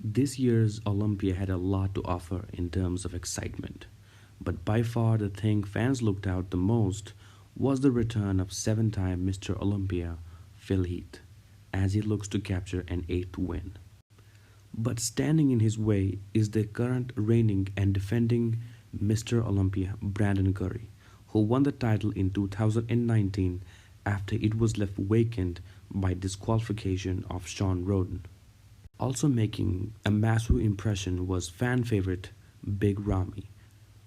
This year's Olympia had a lot to offer in terms of excitement, but by far the thing fans looked out the most was the return of seven-time Mr. Olympia, Phil Heath, as he looks to capture an eighth win. But standing in his way is the current reigning and defending Mr. Olympia, Brandon Curry, who won the title in 2019 after it was left vacant by disqualification of Sean Roden. Also making a massive impression was fan favorite Big Ramy,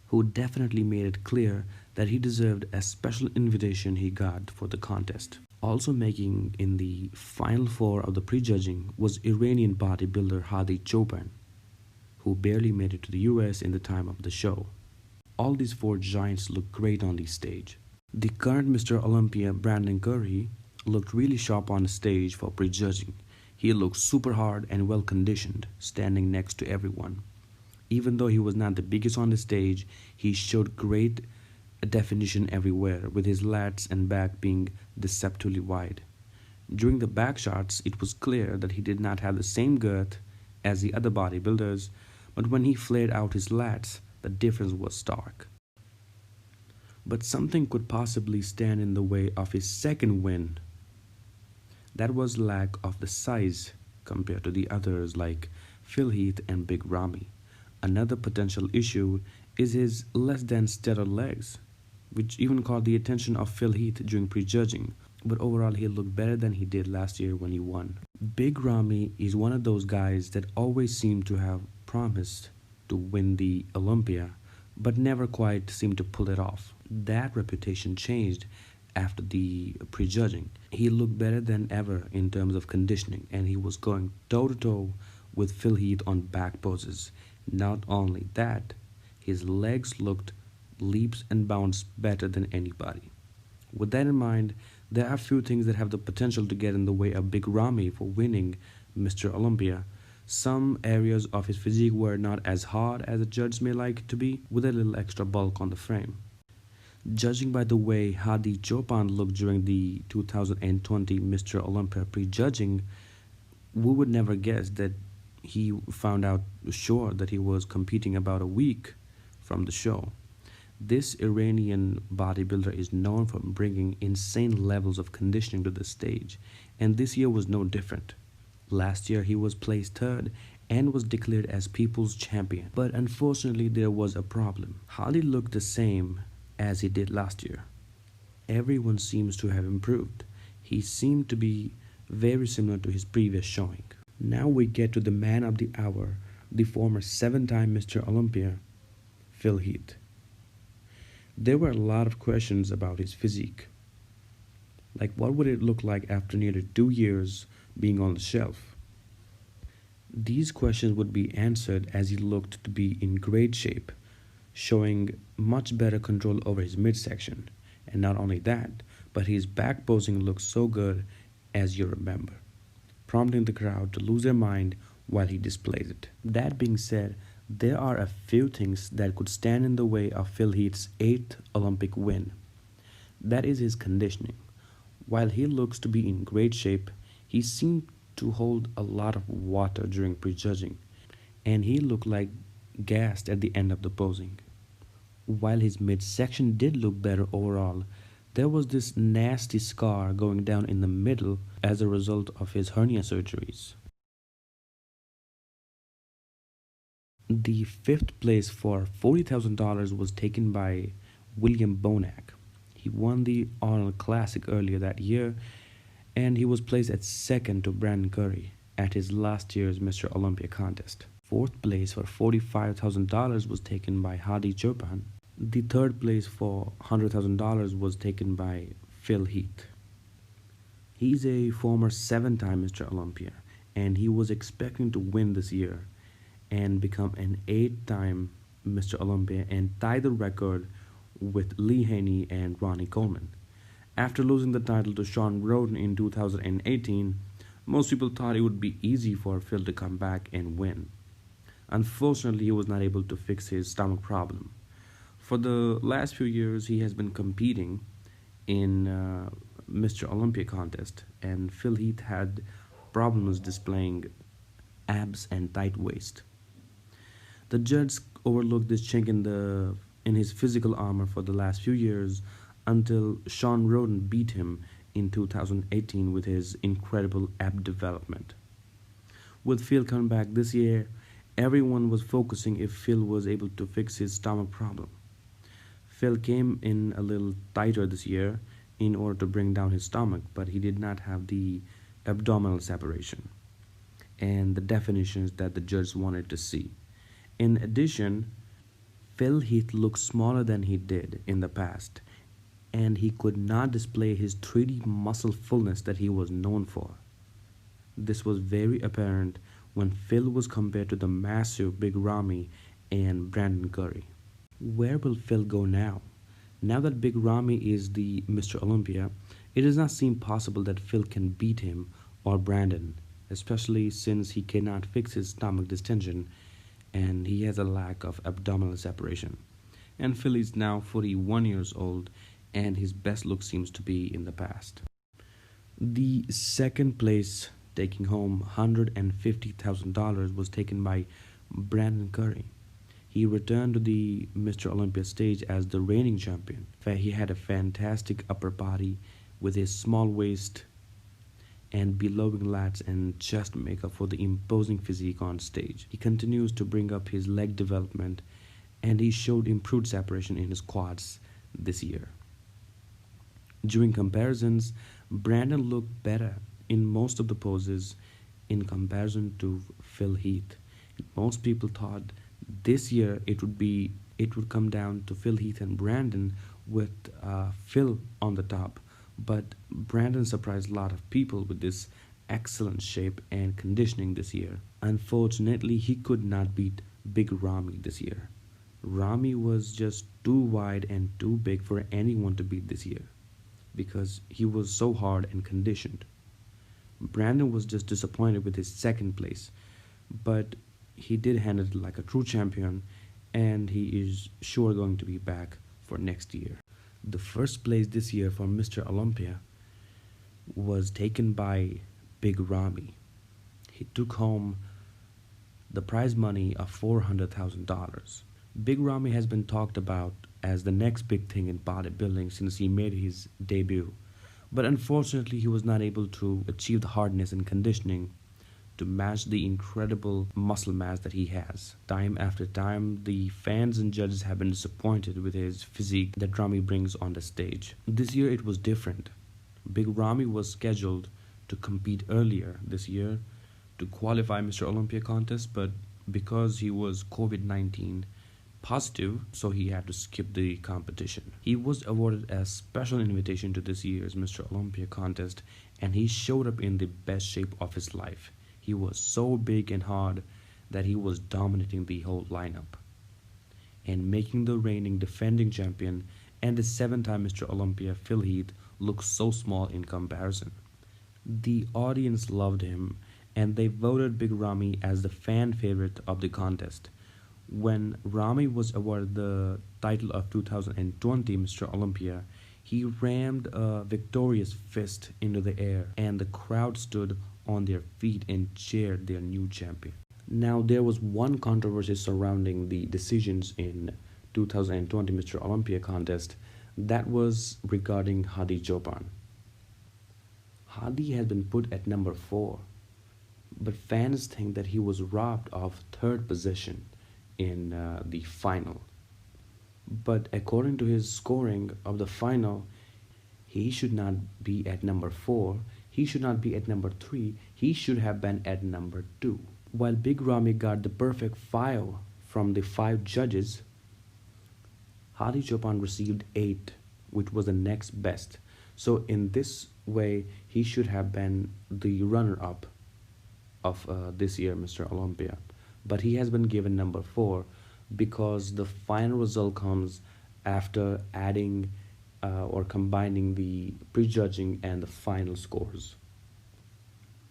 who definitely made it clear that he deserved a special invitation he got for the contest. Also making in the final four of the prejudging was Iranian bodybuilder Hadi Chopan, who barely made it to the US in the time of the show. All these four giants looked great on the stage. The current Mr. Olympia, Brandon Curry, looked really sharp on the stage for prejudging. He looked super hard and well conditioned, standing next to everyone. Even though he was not the biggest on the stage, he showed great definition everywhere, with his lats and back being deceptively wide. During the back shots, it was clear that he did not have the same girth as the other bodybuilders, but when he flared out his lats, the difference was stark. But something could possibly stand in the way of his second win. That was lack of the size compared to the others like Phil Heath and Big Ramy. Another potential issue is his less than stellar legs, which even caught the attention of Phil Heath during prejudging, but overall he looked better than he did last year when he won. Big Ramy is one of those guys that always seemed to have promised to win the Olympia, but never quite seemed to pull it off. That reputation changed after the prejudging. He looked better than ever in terms of conditioning, and he was going toe to toe with Phil Heath on back poses. Not only that, his legs looked leaps and bounds better than anybody. With that in mind, there are few things that have the potential to get in the way of Big Ramy for winning Mr. Olympia. Some areas of his physique were not as hard as the judges may like it to be, with a little extra bulk on the frame. Judging by the way Hadi Chopan looked during the 2020 Mr. Olympia prejudging, we would never guess that he found out sure that he was competing about a week from the show. This Iranian bodybuilder is known for bringing insane levels of conditioning to the stage, and this year was no different. Last year he was placed third and was declared as people's champion. But unfortunately there was a problem. Hadi looked the same as he did last year. Everyone seems to have improved. He seemed to be very similar to his previous showing. Now we get to the man of the hour, the former seven-time Mr. Olympia, Phil Heath. There were a lot of questions about his physique. Like, what would it look like after nearly 2 years being on the shelf? These questions would be answered as he looked to be in great shape, showing much better control over his midsection. And not only that, but his back posing looked so good, as you remember, prompting the crowd to lose their mind while he displays it. That being said, there are a few things that could stand in the way of Phil Heath's 8th Olympic win. That is his conditioning. While he looks to be in great shape, he seemed to hold a lot of water during prejudging, and he looked like gassed at the end of the posing. While his midsection did look better overall, there was this nasty scar going down in the middle as a result of his hernia surgeries. The 5th place for $40,000 was taken by William Bonac. He won the Arnold Classic earlier that year, and he was placed at second to Brandon Curry at his last year's Mr. Olympia contest. 4th place for $45,000 was taken by Hadi Chopan. The 3rd place for $100,000 was taken by Phil Heath. He's a former 7-time Mr. Olympia, and he was expecting to win this year and become an 8-time Mr. Olympia and tie the record with Lee Haney and Ronnie Coleman. After losing the title to Sean Roden in 2018, most people thought it would be easy for Phil to come back and win. Unfortunately, he was not able to fix his stomach problem. For the last few years, he has been competing in Mr. Olympia contest, and Phil Heath had problems displaying abs and tight waist. The judge overlooked this chink in his physical armor for the last few years until Sean Roden beat him in 2018 with his incredible ab development. With Phil coming back this year, everyone was focusing if Phil was able to fix his stomach problem. Phil came in a little tighter this year in order to bring down his stomach, but he did not have the abdominal separation and the definitions that the judge wanted to see. In addition, Phil Heath looked smaller than he did in the past, and he could not display his 3D muscle fullness that he was known for. This was very apparent when Phil was compared to the massive Big Ramy and Brandon Curry. Where will Phil go now? Now that Big Ramy is the Mr. Olympia, it does not seem possible that Phil can beat him or Brandon, especially since he cannot fix his stomach distension and he has a lack of abdominal separation. And Phil is now 41 years old and his best look seems to be in the past. The second place, taking home $150,000, was taken by Brandon Curry. He returned to the Mr. Olympia stage as the reigning champion. He had a fantastic upper body with his small waist and billowing lats and chest makeup for the imposing physique on stage. He continues to bring up his leg development and he showed improved separation in his quads this year. During comparisons, Brandon looked better in most of the poses in comparison to Phil Heath. Most people thought this year it would come down to Phil Heath and Brandon with Phil on the top, but Brandon surprised a lot of people with this excellent shape and conditioning this year. Unfortunately, he could not beat Big Ramy this year. Ramy was just too wide and too big for anyone to beat this year because he was so hard and conditioned. Brandon was just disappointed with his second place, but he did handle it like a true champion and he is sure going to be back for next year. The first place this year for Mr. Olympia was taken by Big Ramy. He took home the prize money of $400,000. Big Ramy has been talked about as the next big thing in bodybuilding since he made his debut, but unfortunately he was not able to achieve the hardness and conditioning to match the incredible muscle mass that he has. Time after time, the fans and judges have been disappointed with his physique that Ramy brings on the stage. This year it was different. Big Ramy was scheduled to compete earlier this year to qualify Mr. Olympia contest, but because he was COVID-19 positive, so he had to skip the competition. He was awarded a special invitation to this year's Mr. Olympia contest and he showed up in the best shape of his life. He was so big and hard that he was dominating the whole lineup and making the reigning defending champion and the 7-time Mr. Olympia Phil Heath look so small in comparison. The audience loved him and they voted Big Ramy as the fan favorite of the contest. When Ramy was awarded the title of 2020 Mr. Olympia, he rammed a victorious fist into the air and the crowd stood on their feet and cheered their new champion. Now, there was one controversy surrounding the decisions in 2020 Mr. Olympia contest that was regarding Hadi chopan. Hadi has been put at number 4, but fans think that he was robbed of 3rd position in the final. But according to his scoring of the final, he should not be at number 4, he should not be at number 3, he should have been at number 2. While Big Ramy got the perfect 5 from the 5 judges, Hadi chopan received 8, which was the next best. So in this way, he should have been the runner-up of this year Mr. Olympia. But he has been given number 4 because the final result comes after adding or combining the prejudging and the final scores.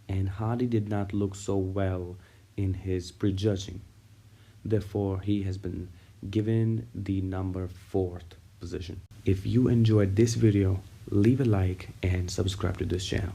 And Hadi did not look so well in his prejudging. Therefore, he has been given the number 4th position. If you enjoyed this video, leave a like and subscribe to this channel.